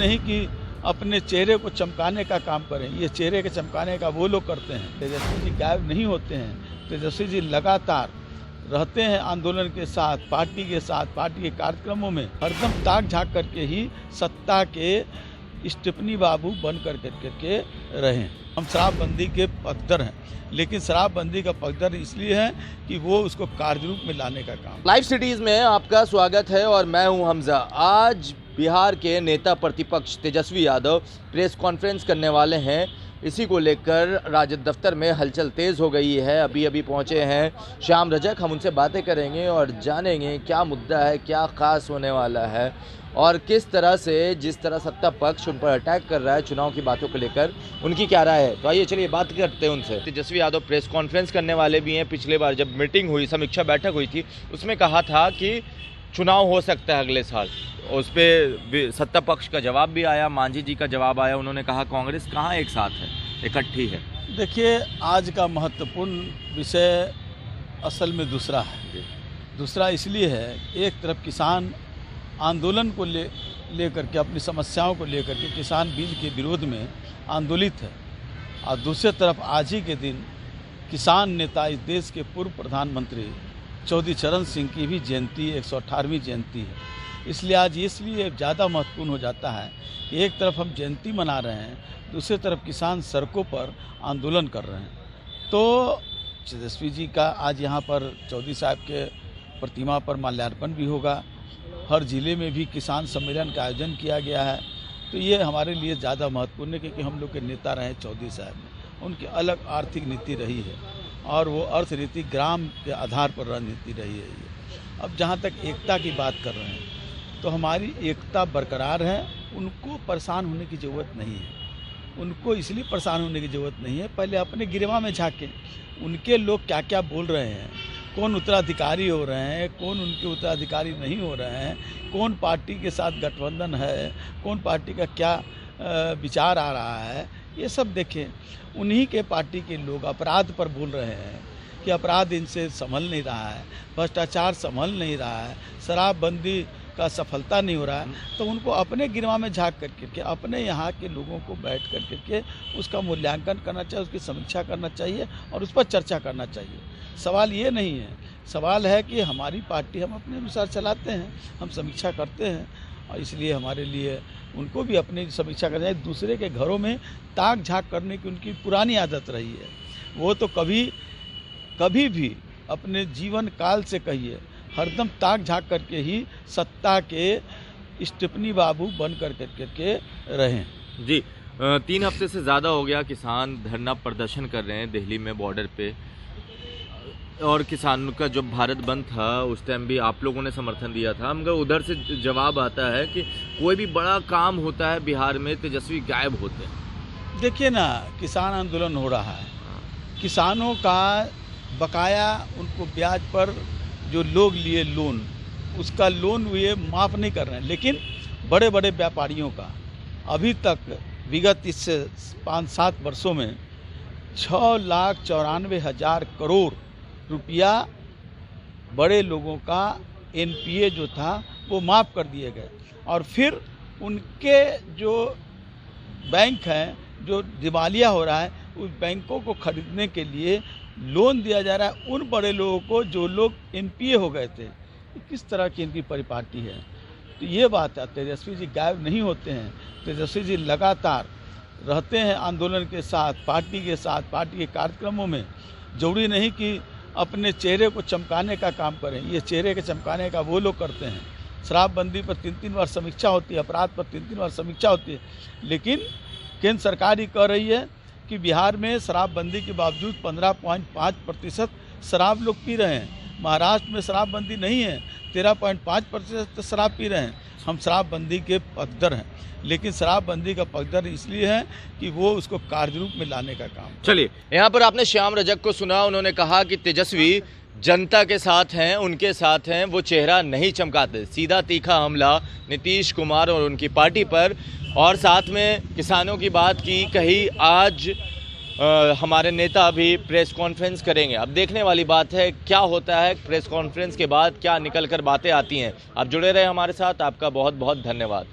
नहीं कि अपने चेहरे को चमकाने का काम करें। ये चेहरे के चमकाने का वो लोग करते हैं। तेजस्वी जी गायब नहीं होते हैं। तेजस्वी जी लगातार रहते हैं आंदोलन के साथ, पार्टी के साथ, पार्टी के कार्यक्रमों में हरदम ताक झांक करके ही सत्ता के स्टेपनी बाबू बन करके रहें। हम शराबबंदी के पक्षधर हैं, लेकिन शराबबंदी का पक्षधर इसलिए है कि वो उसको कार्यरूप में लाने का काम। लाइव सिटीज में आपका स्वागत है और मैं हूं हमजा। आज बिहार के नेता प्रतिपक्ष तेजस्वी यादव प्रेस कॉन्फ्रेंस करने वाले हैं। इसी को लेकर राजद दफ्तर में हलचल तेज़ हो गई है। अभी पहुंचे हैं श्याम रजक। हम उनसे बातें करेंगे और जानेंगे क्या मुद्दा है, क्या खास होने वाला है और किस तरह से जिस तरह सत्ता पक्ष उन पर अटैक कर रहा है चुनाव की बातों को लेकर उनकी क्या राय है। तो आइए चलिए बात करते हैं उनसे। तेजस्वी यादव प्रेस कॉन्फ्रेंस करने वाले भी हैं। पिछले बार जब मीटिंग हुई, समीक्षा बैठक हुई थी, उसमें कहा था कि चुनाव हो सकता है अगले साल। उस पर सत्ता पक्ष का जवाब भी आया, मांझी जी का जवाब आया। उन्होंने कहा कांग्रेस कहाँ एक साथ है, इकट्ठी है। देखिए, आज का महत्वपूर्ण विषय असल में दूसरा है। दूसरा इसलिए है, एक तरफ किसान आंदोलन को ले करके, अपनी समस्याओं को लेकर के किसान बिल के विरोध में आंदोलित है, और दूसरी तरफ आज ही के दिन किसान नेता, इस देश के पूर्व प्रधानमंत्री चौधरी चरण सिंह की भी जयंती, 118वीं जयंती है। इसलिए आज इसलिए ज़्यादा महत्वपूर्ण हो जाता है कि एक तरफ हम जयंती मना रहे हैं, दूसरी तरफ किसान सड़कों पर आंदोलन कर रहे हैं। तो तेजस्वी जी का आज यहाँ पर चौधरी साहब के प्रतिमा पर माल्यार्पण भी होगा। हर ज़िले में भी किसान सम्मेलन का आयोजन किया गया है। तो ये हमारे लिए ज़्यादा महत्वपूर्ण है क्योंकि हम लोग के नेता रहे चौधरी साहब, उनकी अलग आर्थिक नीति रही है और वो अर्थनीति ग्राम के आधार पर रणनीति रही है। अब जहाँ तक एकता की बात कर रहे हैं, तो हमारी एकता बरकरार है। उनको परेशान होने की ज़रूरत नहीं है। उनको इसलिए परेशान होने की ज़रूरत नहीं है, पहले अपने गिरवा में झाँकें। उनके लोग क्या क्या बोल रहे हैं, कौन उत्तराधिकारी हो रहे हैं, कौन उनके उत्तराधिकारी नहीं हो रहे हैं, कौन पार्टी के साथ गठबंधन है, कौन पार्टी का क्या विचार आ रहा है, ये सब देखें। उन्हीं के पार्टी के लोग अपराध पर बोल रहे हैं कि अपराध इनसे संभल नहीं रहा है, भ्रष्टाचार संभल नहीं रहा है, शराबबंदी का सफलता नहीं हो रहा है। तो उनको अपने गिरवा में झाँक करके अपने यहाँ के लोगों को बैठ करके उसका मूल्यांकन करना चाहिए, उसकी समीक्षा करना चाहिए और उस पर चर्चा करना चाहिए। सवाल ये नहीं है, सवाल है कि हमारी पार्टी हम अपने अनुसार चलाते हैं, हम समीक्षा करते हैं, और इसलिए हमारे लिए उनको भी अपनी समीक्षा करना चाहिए। दूसरे के घरों में ताक झाँक करने की उनकी पुरानी आदत रही है। वो तो कभी भी अपने जीवन काल से कहिए हरदम ताक झाँक करके ही सत्ता के स्टेपनी बाबू बन करके रहें। जी, 3 हफ्ते से ज़्यादा हो गया किसान धरना प्रदर्शन कर रहे हैं दिल्ली में बॉर्डर पे, और किसानों का जब भारत बंद था उस टाइम भी आप लोगों ने समर्थन दिया था। मगर उधर से जवाब आता है कि कोई भी बड़ा काम होता है बिहार में तेजस्वी गायब होते हैं। देखिए ना, किसान आंदोलन हो रहा है, किसानों का बकाया, उनको ब्याज पर जो लोग लिए लोन, उसका लोन ये माफ़ नहीं कर रहे हैं। लेकिन बड़े बड़े व्यापारियों का अभी तक विगत इससे 5-7 वर्षों में 6,94,000 करोड़ रुपया बड़े लोगों का एनपीए जो था वो माफ़ कर दिए गए, और फिर उनके जो बैंक हैं जो दिवालिया हो रहा है, उस बैंकों को खरीदने के लिए लोन दिया जा रहा है उन बड़े लोगों को जो लोग एनपीए हो गए थे। किस तरह की इनकी परिपाटी है। तो ये बात है, तेजस्वी जी गायब नहीं होते हैं। तेजस्वी जी लगातार रहते हैं आंदोलन के साथ, पार्टी के साथ, पार्टी के कार्यक्रमों में। जरूरी नहीं कि अपने चेहरे को चमकाने का काम करें। ये चेहरे के चमकाने का वो लोग करते हैं। शराबबंदी पर 3-3 बार समीक्षा होती है, अपराध पर 3-3 बार समीक्षा होती है, लेकिन केंद्र सरकार ही कह रही है कि बिहार में शराबबंदी के बावजूद 15.5% शराब लोग पी रहे हैं। महाराष्ट्र में शराबबंदी नहीं है, 13.5% शराब पी रहे हैं। हम शराबबंदी के पक्षधर हैं, लेकिन शराबबंदी का पक्षधर इसलिए है कि वो उसको कार्यरूप में लाने का काम। चलिए, यहाँ पर आपने श्याम रजक को सुना। उन्होंने कहा कि तेजस्वी जनता के साथ हैं, उनके साथ हैं, वो चेहरा नहीं चमकाते। सीधा तीखा हमला नीतीश कुमार और उनकी पार्टी पर, और साथ में किसानों की बात की। कहीं आज हमारे नेता भी प्रेस कॉन्फ्रेंस करेंगे। अब देखने वाली बात है क्या होता है प्रेस कॉन्फ्रेंस के बाद, क्या निकल कर बातें आती हैं। आप जुड़े रहे हमारे साथ, आपका बहुत बहुत धन्यवाद।